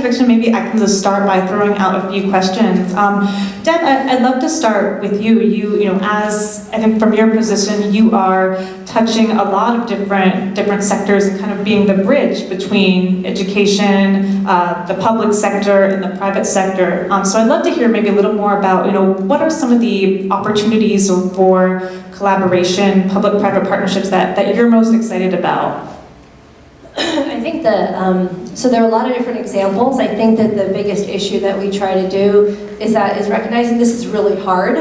fiction, maybe I can just start by throwing out a few questions. Deb, I'd love to start with you. You know, as I think from your position, you are touching a lot of different sectors and kind of being the bridge between education, the public sector, and the private sector. So I'd love to hear maybe a little more about, you know, what are some of the opportunities for collaboration, public-private partnerships that you're most excited about? I think so there are a lot of different examples. I think that the biggest issue that we try to do is recognizing this is really hard.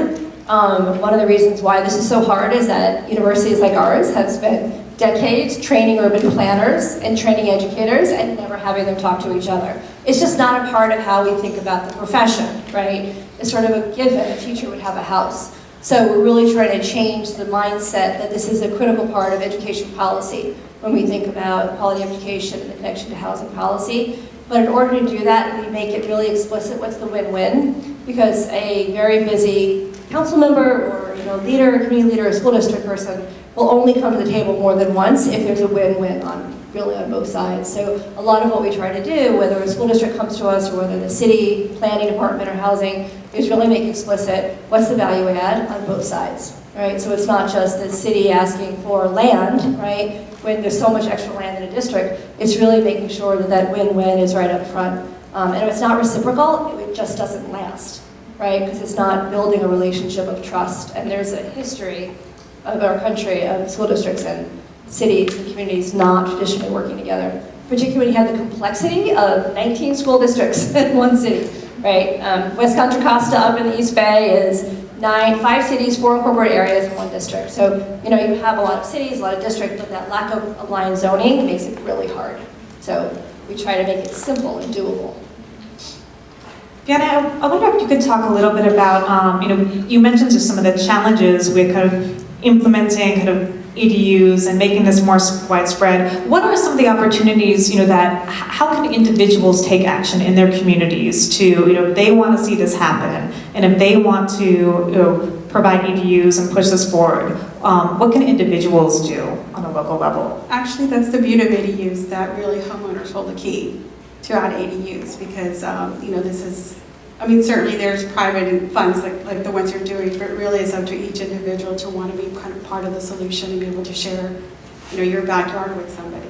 One of the reasons why this is so hard is that universities like ours have spent decades training urban planners and training educators and never having them talk to each other. It's just not a part of how we think about the profession, right? It's sort of a given a teacher would have a house. So we're really trying to change the mindset that this is a critical part of education policy when we think about quality education and the connection to housing policy. But in order to do that, we make it really explicit what's the win-win, because a very busy council member or leader, community leader, or school district person will only come to the table more than once if there's a win-win on both sides. So a lot of what we try to do, whether a school district comes to us or whether the city, planning department, or housing, is really make explicit what's the value add on both sides, right? So it's not just the city asking for land, right? When there's so much extra land in a district, it's really making sure that that win-win is right up front. And if it's not reciprocal, it just doesn't last, right? Because it's not building a relationship of trust. And there's a history of our country of school districts and cities and communities not traditionally working together, particularly when you have the complexity of 19 school districts in one city, right? West Contra Costa up in the East Bay is 5 cities, 4 incorporated areas, and 1 district. So, you have a lot of cities, a lot of districts, but that lack of aligned zoning makes it really hard. So we try to make it simple and doable. Fiona, I wonder if you could talk a little bit about, you mentioned just some of the challenges with kind of implementing kind of EDUs and making this more widespread. What are some of the opportunities, how can individuals take action in their communities to, if they want to see this happen, and if they want to, provide EDUs and push this forward, what can individuals do on a local level? Actually, that's the beauty of ADUs, that really homeowners hold the key to add ADUs, because, this is, certainly there's private funds like the ones you're doing, but really it's up to each individual to want to be kind of part of the solution and be able to share, your backyard with somebody.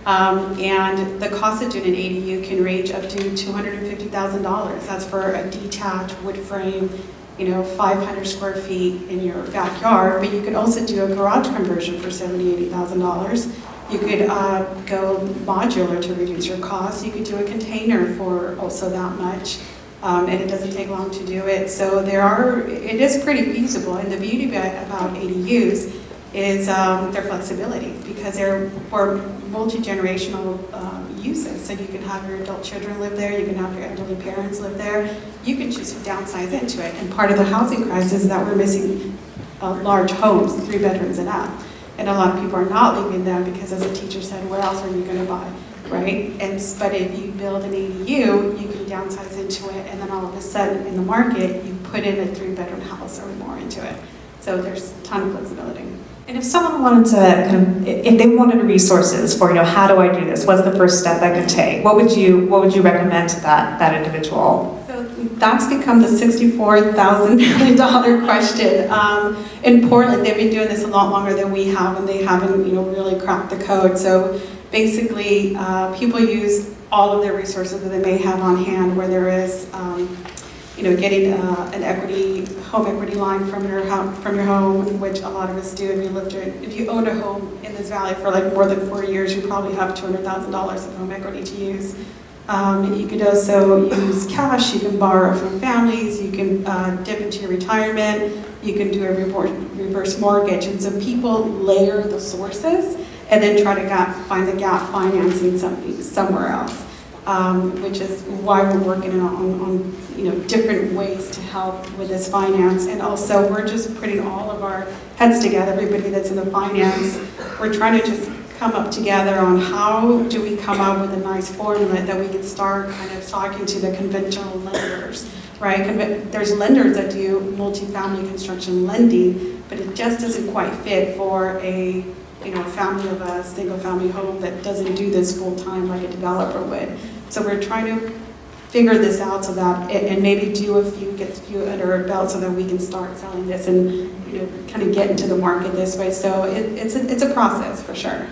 And the cost of doing an ADU can range up to $250,000. That's for a detached wood frame, 500 square feet in your backyard. But you could also do a garage conversion for $70,000, $80,000. You could go modular to reduce your costs. You could do a container for also that much. And it doesn't take long to do it. So it is pretty feasible. And the beauty about ADUs is their flexibility, because they're for multi-generational uses. So you can have your adult children live there, you can have your elderly parents live there. You can choose to downsize into it. And part of the housing crisis is that we're missing large homes, 3 bedrooms and up. And a lot of people are not leaving them because, as a teacher said, where else are you going to buy? Right? But if you build an ADU, you can downsize into it, and then all of a sudden in the market, you put in a 3-bedroom house or more into it. So there's a ton of flexibility. And if someone wanted to if they wanted resources for, how do I do this? What's the first step I could take? What would you recommend to that individual? So that's become the $64,000 million question. In Portland, they've been doing this a lot longer than we have, and they haven't, really cracked the code. So basically, people use all of their resources that they may have on hand, where there is, getting an home equity line from your home, which a lot of us do. If you own a home in this valley for like more than 4 years, you probably have $200,000 of home equity to use. You could also use cash. You can borrow from families. You can dip into your retirement. You can do a reverse mortgage. And so people layer the sources and then try to find the gap financing somewhere else, which is why we're working on different ways to help with this finance. And also, we're just putting all of our heads together, everybody that's in the finance. We're trying to just come up together on how do we come up with a nice formula that we can start kind of talking to the conventional lenders, right? There's lenders that do multifamily construction lending, but it just doesn't quite fit for a family of a single family home that doesn't do this full time like a developer would. So we're trying to figure this out so that, and maybe get a few under our belt so that we can start selling this and, you know, kind of get into the market this way. So it's a process for sure.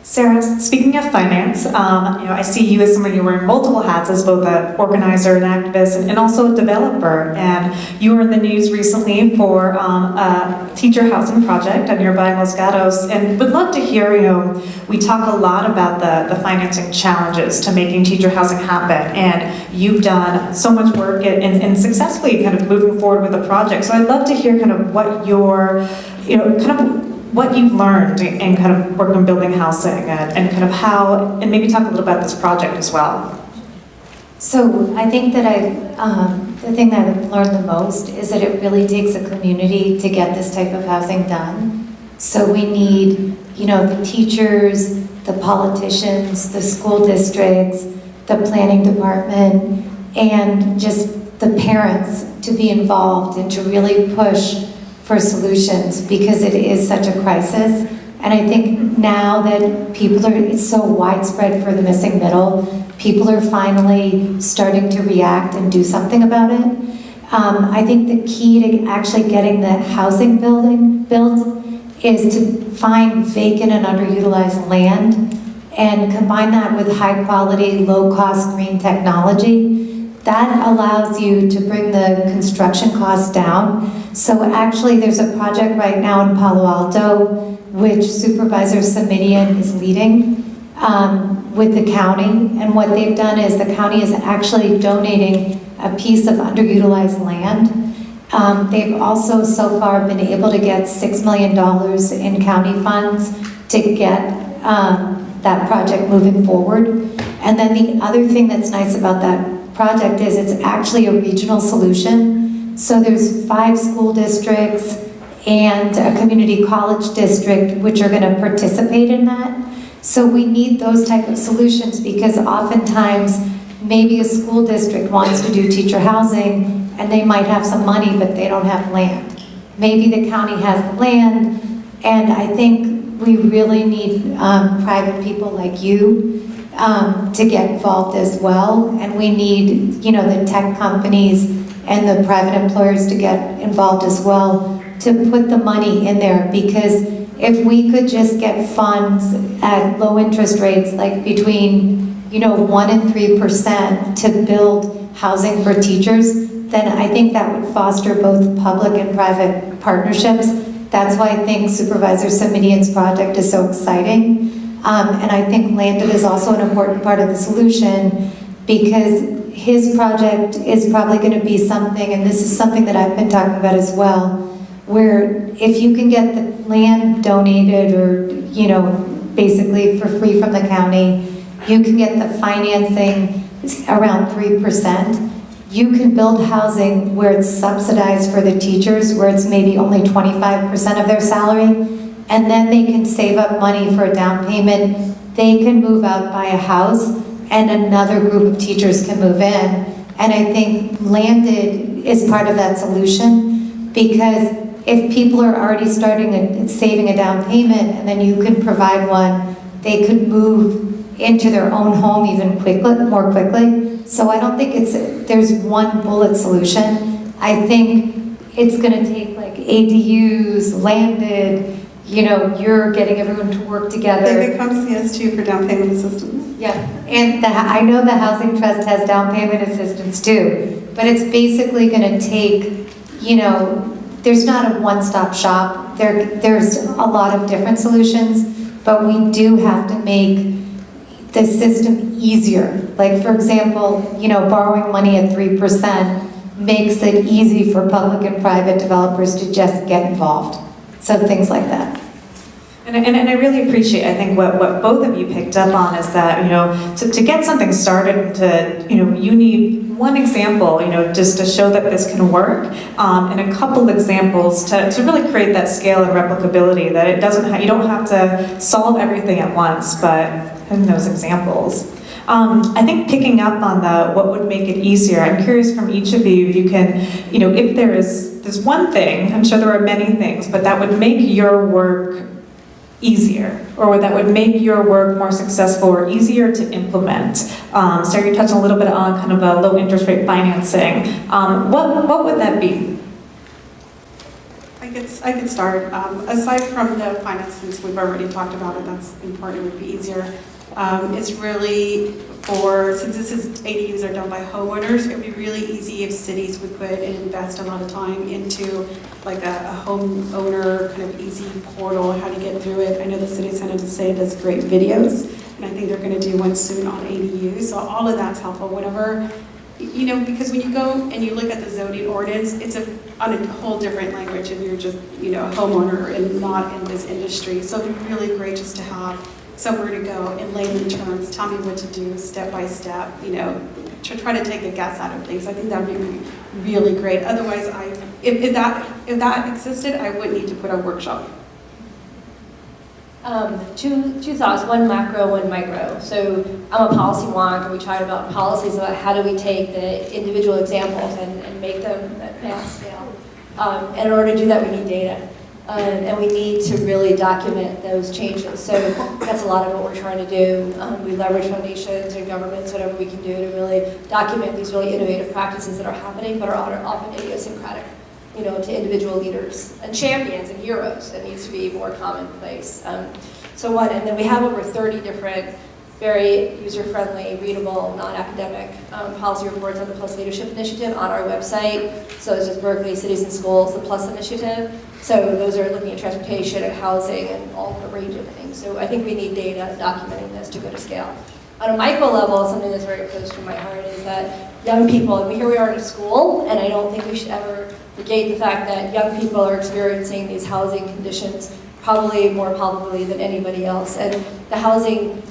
Sarah, speaking of finance, you know, I see you as someone who wearing multiple hats as both an organizer, an activist, and also a developer. And you were in the news recently for a teacher housing project at nearby Los Gatos. And would love to hear, you know, we talk a lot about the financing challenges to making teacher housing happen. And you've done so much work and successfully kind of moving forward with the project. So I'd love to hear kind of what your, you know, kind of what you've learned in kind of work on building housing and kind of how, and maybe talk a little about this project as well. So I think that the thing that I've learned the most is that it really takes a community to get this type of housing done. So we need, you know, the teachers, the politicians, the school districts, the planning department, and just the parents to be involved and to really push for solutions, because it is such a crisis. And I think now that it's so widespread for the missing middle, people are finally starting to react and do something about it. I think the key to actually getting the housing built is to find vacant and underutilized land and combine that with high quality, low cost green technology. That allows you to bring the construction costs down. So actually there's a project right now in Palo Alto which Supervisor Samidian is leading with the county. And what they've done is the county is actually donating a piece of underutilized land. They've also so far been able to get $6 million in county funds to get that project moving forward. And then the other thing that's nice about that project is it's actually a regional solution. So there's 5 school districts and a community college district which are going to participate in that. So we need those type of solutions, because oftentimes maybe a school district wants to do teacher housing and they might have some money but they don't have land. Maybe the county has the land, and I think we really need private people like you to get involved as well, and we need, you know, the tech companies and the private employers to get involved as well to put the money in there. Because if we could just get funds at low interest rates, like between, you know, 1% and 3% to build housing for teachers, then I think that would foster both public and private partnerships. That's why I think Supervisor Samidian's project is so exciting. And I think Landed is also an important part of the solution, because his project is probably going to be something, and this is something that I've been talking about as well, where if you can get the land donated or, you know, basically for free from the county, you can get the financing around 3%. You can build housing where it's subsidized for the teachers, where it's maybe only 25% of their salary. And then they can save up money for a down payment. They can move out, buy a house, and another group of teachers can move in. And I think Landed is part of that solution, because if people are already saving a down payment and then you can provide one, they could move into their own home even more quickly. So I don't think there's one bullet solution. I think it's going to take like ADUs, Landed. You know, you're getting everyone to work together. They could come see us too for down payment assistance. Yeah, and I know the Housing Trust has down payment assistance too, but it's basically going to take, you know, there's not a one-stop shop. There's a lot of different solutions, but we do have to make the system easier. Like, for example, you know, borrowing money at 3% makes it easy for public and private developers to just get involved. So things like that. And I really appreciate, I think, what both of you picked up on is that, you know, to get something started, you know, you need one example, you know, just to show that this can work, and a couple examples to really create that scale and replicability, that it doesn't you don't have to solve everything at once, but in those examples. I think picking up on what would make it easier, I'm curious from each of you if you can, you know, if there's one thing, I'm sure there are many things, but that would make your work easier, or that would make your work more successful or easier to implement? So you touched a little bit on kind of a low interest rate financing. What would that be? I could start. Aside from the finances we've already talked about, and that's important, it would be easier. It's really since this is ADUs are done by homeowners, it would be really easy if cities would put and invest a lot of time into like a homeowner kind of easy portal, how to get through it. I know the city of San Jose does great videos, and I think they're going to do one soon on ADUs. So all of that's helpful. Whenever, because when you go and you look at the zoning ordinance, it's on a whole different language if you're just, a homeowner and not in this industry. So it'd be really great just to have somewhere to go in layman terms, tell me what to do step by step, to try to take a guess out of things. I think that would be really great. Otherwise, if that existed, I would need to put a workshop. Two thoughts, one macro, one micro. So I'm a policy wonk, and we try to develop policies about how do we take the individual examples and make them at mass scale. And in order to do that, we need data. And we need to really document those changes. So that's a lot of what we're trying to do. We leverage foundations and governments, whatever we can do to really document these really innovative practices that are happening, but are often idiosyncratic, to individual leaders and champions and heroes. It needs to be more commonplace. So one, and then we have over 30 different very user-friendly, readable, non-academic policy reports on the Plus Leadership Initiative on our website. So it's just Berkeley Cities and Schools, the Plus Initiative. So those are looking at transportation and housing and all the range of things. So I think we need data documenting this to go to scale. On a micro level, something that's very close to my heart is that young people, and here we are in a school, and I don't think we should ever negate the fact that young people are experiencing these housing conditions probably more palpably than anybody else. And the housing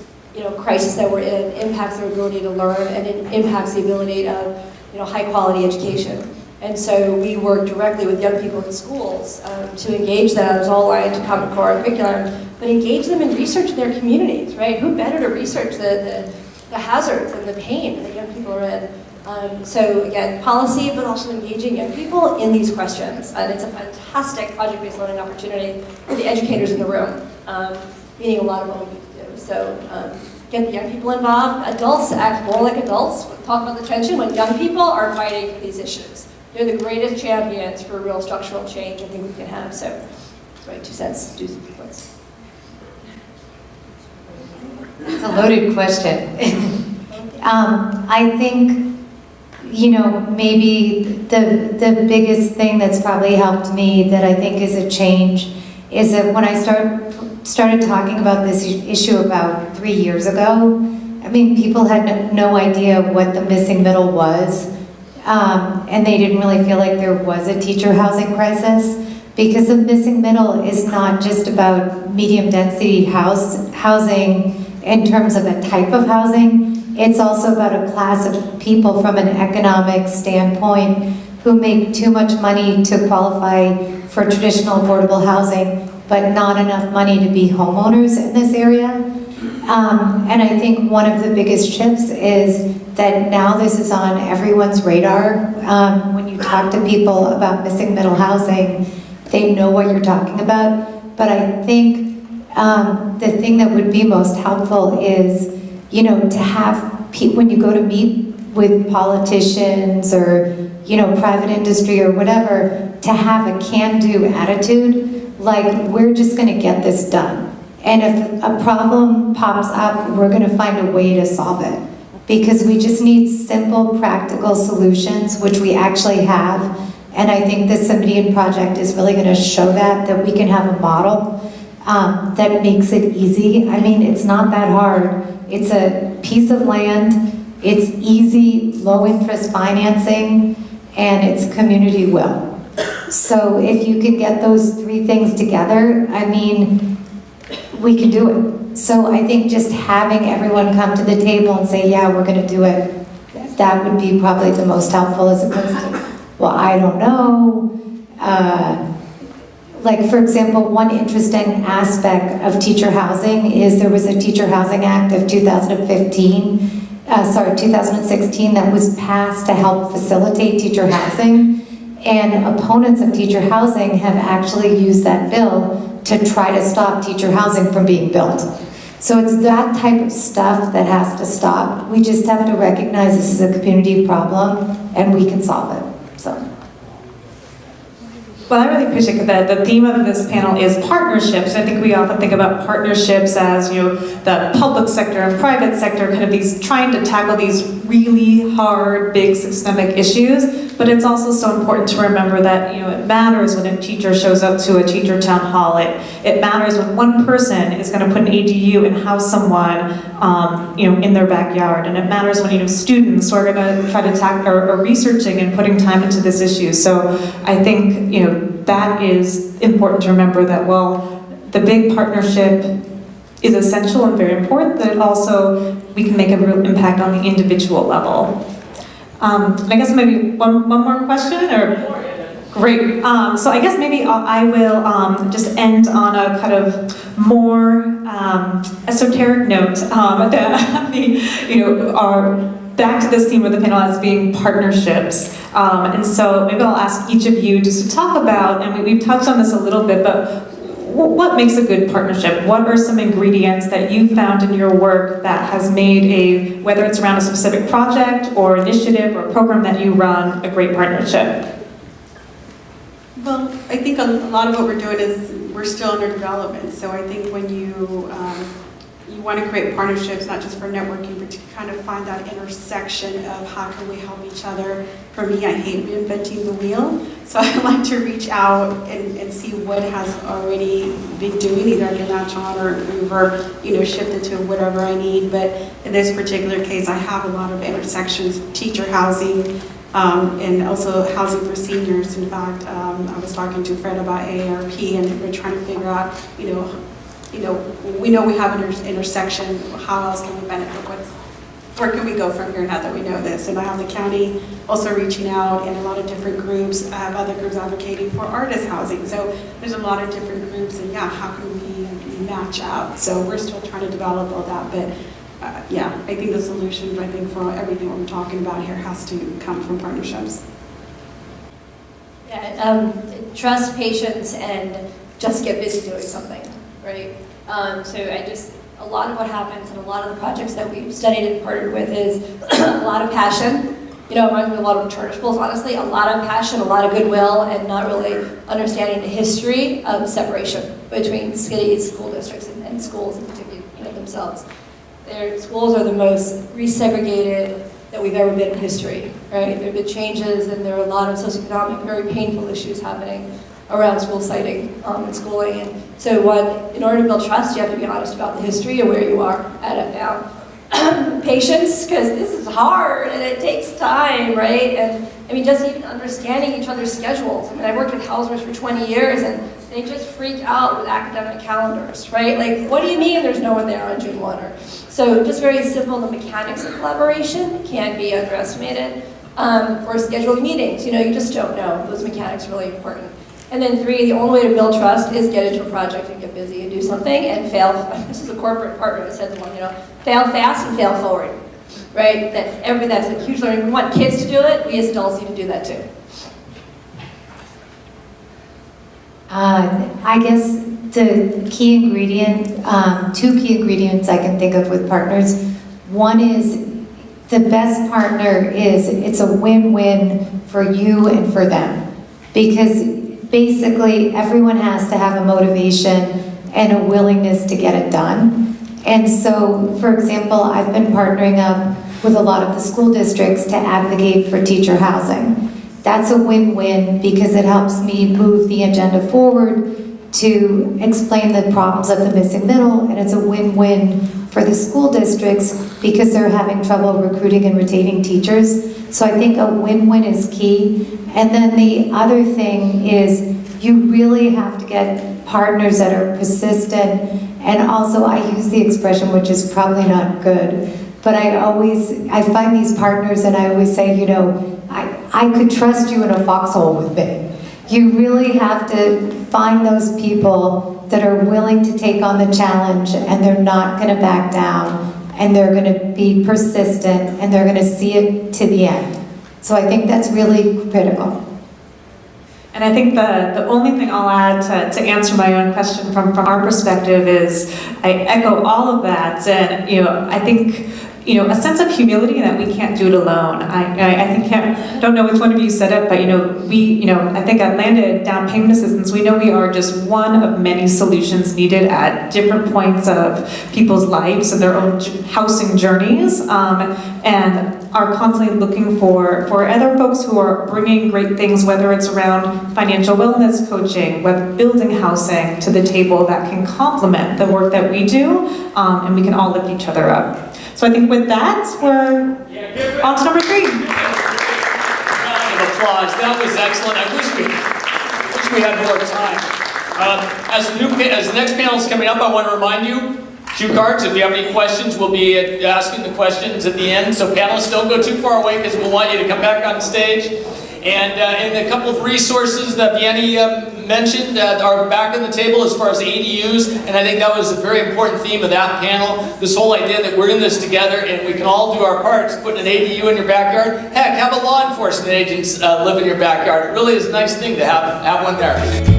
crisis that we're in impacts their ability to learn, and it impacts the ability of high quality education. And so we work directly with young people in schools to engage them. It's all aligned to Common Core curriculum, but engage them in research in their communities, right? Who better to research the hazards and the pain that young people are in? So again, policy, but also engaging young people in these questions. And it's a fantastic project-based learning opportunity for the educators in the room, meaning a lot of what we do. So get the young people involved. Adults act more like adults. Talk about the tension when young people are fighting for these issues. They're the greatest champions for real structural change I think we can have. So, that's my 2 cents, do some points. It's a loaded question. I think, maybe the biggest thing that's probably helped me that I think is a change is that when I started talking about this issue about 3 years ago, people had no idea what the missing middle was. And they didn't really feel like there was a teacher housing crisis, because the missing middle is not just about medium density housing in terms of a type of housing. It's also about a class of people from an economic standpoint who make too much money to qualify for traditional affordable housing, but not enough money to be homeowners in this area. And I think one of the biggest shifts is that now this is on everyone's radar. When you talk to people about missing middle housing, they know what you're talking about. But I think the thing that would be most helpful is, to have when you go to meet with politicians or, private industry or whatever, to have a can-do attitude, like we're just gonna get this done. And if a problem pops up, we're gonna find a way to solve it. Because we just need simple, practical solutions, which we actually have. And I think the Cymedian project is really gonna show that we can have a model that makes it easy. It's not that hard. It's a piece of land, it's easy, low interest financing, and it's community will. So if you can get those 3 things together, we can do it. So I think just having everyone come to the table and say, yeah, we're gonna do it, that would be probably the most helpful, as opposed to, well, I don't know. Like, for example, one interesting aspect of teacher housing is there was a Teacher Housing Act of 2016 that was passed to help facilitate teacher housing. And opponents of teacher housing have actually used that bill to try to stop teacher housing from being built. So it's that type of stuff that has to stop. We just have to recognize this is a community problem and we can solve it, so. Well, I really appreciate that the theme of this panel is partnerships. I think we often think about partnerships as, the public sector and private sector, kind of these trying to tackle these really hard, big systemic issues. But it's also so important to remember that, it matters when a teacher shows up to a teacher town hall. It matters when one person is going to put an ADU and house someone, in their backyard. And it matters when, students are going to try to tackle or are researching and putting time into this issue. So I think, that is important to remember that, well, the big partnership is essential and very important, that also we can make a real impact on the individual level. And I guess maybe one more question, or great. So I guess maybe I will just end on a kind of more esoteric note. Our back to this theme of the panel as being partnerships. And so maybe I'll ask each of you just to talk about, and we've touched on this a little bit, but what makes a good partnership? What are some ingredients that you found in your work that has made whether it's around a specific project or initiative or program that you run, a great partnership? Well, I think a lot of what we're doing is we're still under development. So I think when you want to create partnerships, not just for networking, but to kind of find that intersection of how can we help each other. For me, I hate reinventing the wheel. So I like to reach out and see what has already been doing, either I can latch on or improve or, shift it to whatever I need. But in this particular case, I have a lot of intersections, teacher housing, and also housing for seniors. In fact, I was talking to Fred about AARP, and we're trying to figure out, we know we have an intersection. How else can we benefit? Where can we go from here now that we know this? And I have the county also reaching out, and a lot of different groups. I have other groups advocating for artist housing. So there's a lot of different groups, and how can we match up? So we're still trying to develop all that, but I think the solution, for everything we're talking about here has to come from partnerships. Yeah, trust, patience, and just get busy doing something, right? So a lot of what happens in a lot of the projects that we've studied and partnered with is a lot of passion. It reminds me of a lot of charter schools, honestly, a lot of passion, a lot of goodwill, and not really understanding the history of separation between cities, school districts, and schools in particular, themselves. Their schools are the most resegregated that we've ever been in history, right? There have been changes, and there are a lot of socioeconomic, very painful issues happening around school siting and schooling. And so in order to build trust, you have to be honest about the history of where you are at it now. Patience, because this is hard and it takes time, right? And just even understanding each other's schedules. I worked with housers for 20 years, and they just freak out with academic calendars, right? Like, what do you mean there's no one there on June 1? So just very simple, the mechanics of collaboration can't be underestimated. For scheduling meetings, you just don't know. Those mechanics are really important. And then 3, the only way to build trust is get into a project and get busy and do something and fail. This is a corporate partner that said to one, fail fast and fail forward, right? That's a huge learning. We want kids to do it. We as adults need to do that too. I guess the key ingredient, 2 key ingredients I can think of with partners. One is the best partner is it's a win-win for you and for them, because basically everyone has to have a motivation and a willingness to get it done. And so, for example, I've been partnering up with a lot of the school districts to advocate for teacher housing. That's a win-win because it helps me move the agenda forward to explain the problems of the missing middle, and it's a win-win for the school districts because they're having trouble recruiting and retaining teachers. So I think a win-win is key. And then the other thing is you really have to get partners that are persistent. And also I use the expression, which is probably not good, but I find these partners and I always say, I could trust you in a foxhole with me. You really have to find those people that are willing to take on the challenge, and they're not going to back down, and they're going to be persistent, and they're going to see it to the end. So I think that's really critical. And I think the only thing I'll add to answer my own question from our perspective is I echo all of that. And, I think, a sense of humility that we can't do it alone. I think, I don't know which one of you said it, but, I think at Landed Down Payment Assistance, we know we are just one of many solutions needed at different points of people's lives and their own housing journeys. And are constantly looking for other folks who are bringing great things, whether it's around financial wellness coaching, building housing to the table that can complement the work that we do, and we can all lift each other up. So I think with that, we're on to number 3. Round of applause. That was excellent. I wish we had more time. As the next panel is coming up, I want to remind you, cue cards. If you have any questions, we'll be asking the questions at the end. So panelists, don't go too far away because we'll want you to come back on stage. And a couple of resources that Vianney mentioned are back on the table as far as ADUs. And I think that was a very important theme of that panel. This whole idea that we're in this together and we can all do our parts, putting an ADU in your backyard. Heck, have a law enforcement agent live in your backyard. It really is a nice thing to have one there.